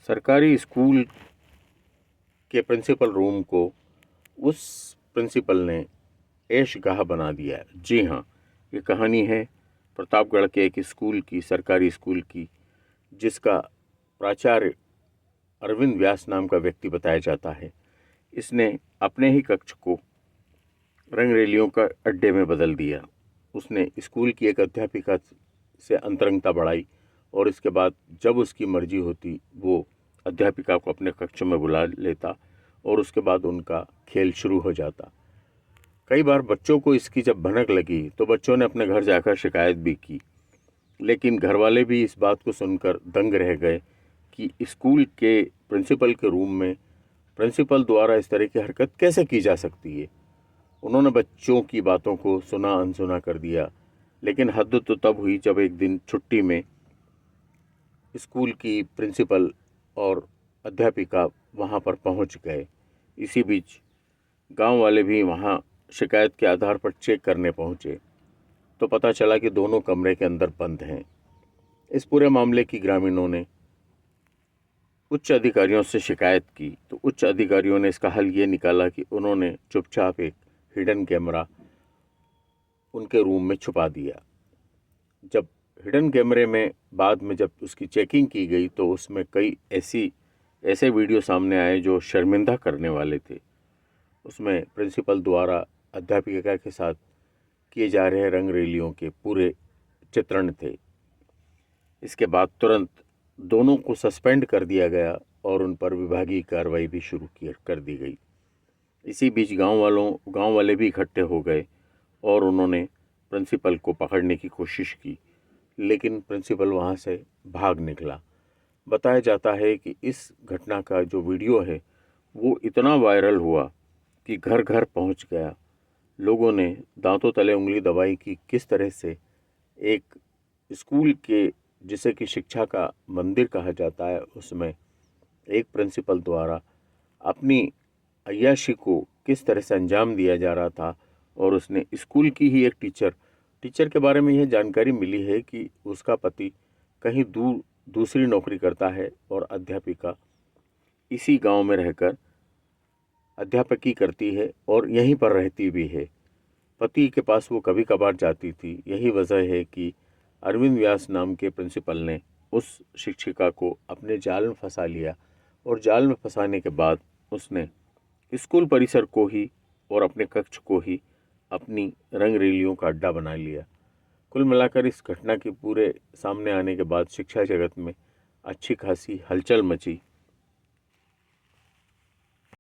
सरकारी स्कूल के principal room को उस प्रिंसिपल ने ऐशगाह बना दिया है। जी हाँ, ये कहानी है प्रतापगढ़ के एक स्कूल की, सरकारी स्कूल की, जिसका प्राचार्य अरविंद व्यास नाम का व्यक्ति बताया जाता है। इसने अपने ही कक्ष को रंगरेलियों का अड्डे में बदल दिया। उसने स्कूल की एक अध्यापिका से अंतरंगता बढ़ाई और इसके बाद जब उसकी मर्जी होती वो अध्यापिका को अपने कक्ष में बुला लेता और उसके बाद उनका खेल शुरू हो जाता। कई बार बच्चों को इसकी जब भनक लगी तो बच्चों ने अपने घर जाकर शिकायत भी की, लेकिन घर वाले भी इस बात को सुनकर दंग रह गए कि स्कूल के प्रिंसिपल के रूम में प्रिंसिपल द्वारा इस तरह की हरकत कैसे की जा सकती है। उन्होंने बच्चों की बातों को सुना अनसुना कर दिया, लेकिन हद तो तब हुई जब एक दिन छुट्टी में स्कूल की प्रिंसिपल और अध्यापिका वहां पर पहुंच गए। इसी बीच गांव वाले भी वहां शिकायत के आधार पर चेक करने पहुंचे तो पता चला कि दोनों कमरे के अंदर बंद हैं। इस पूरे मामले की ग्रामीणों ने उच्च अधिकारियों से शिकायत की तो उच्च अधिकारियों ने इसका हल ये निकाला कि उन्होंने चुपचाप एक हिडन कैमरा उनके रूम में छुपा दिया। जब हिडन कैमरे में बाद में जब उसकी चेकिंग की गई तो उसमें कई ऐसे वीडियो सामने आए जो शर्मिंदा करने वाले थे। उसमें प्रिंसिपल द्वारा अध्यापिका के साथ किए जा रहे रंगरेलियों के पूरे चित्रण थे। इसके बाद तुरंत दोनों को सस्पेंड कर दिया गया और उन पर विभागीय कार्रवाई भी शुरू कर दी गई। इसी बीच गांव वाले भी इकट्ठे हो गए और उन्होंने प्रिंसिपल को पकड़ने की कोशिश की, लेकिन प्रिंसिपल वहां से भाग निकला। बताया जाता है कि इस घटना का जो वीडियो है वो इतना वायरल हुआ कि घर घर पहुंच गया। लोगों ने दांतों तले उंगली दबाई कि किस तरह से एक स्कूल के, जिसे कि शिक्षा का मंदिर कहा जाता है, उसमें एक प्रिंसिपल द्वारा अपनी अय्याशी को किस तरह से अंजाम दिया जा रहा था। और उसने स्कूल की ही एक टीचर के बारे में यह जानकारी मिली है कि उसका पति कहीं दूसरी नौकरी करता है और अध्यापिका इसी गांव में रहकर अध्यापकी करती है और यहीं पर रहती भी है। पति के पास वो कभी कभार जाती थी। यही वजह है कि अरविंद व्यास नाम के प्रिंसिपल ने उस शिक्षिका को अपने जाल में फंसा लिया और जाल में फंसाने के बाद उसने स्कूल परिसर को ही और अपने कक्ष को ही अपनी रंगरेलियों का अड्डा बना लिया। कुल मिलाकर इस घटना के पूरे सामने आने के बाद शिक्षा जगत में अच्छी खासी हलचल मची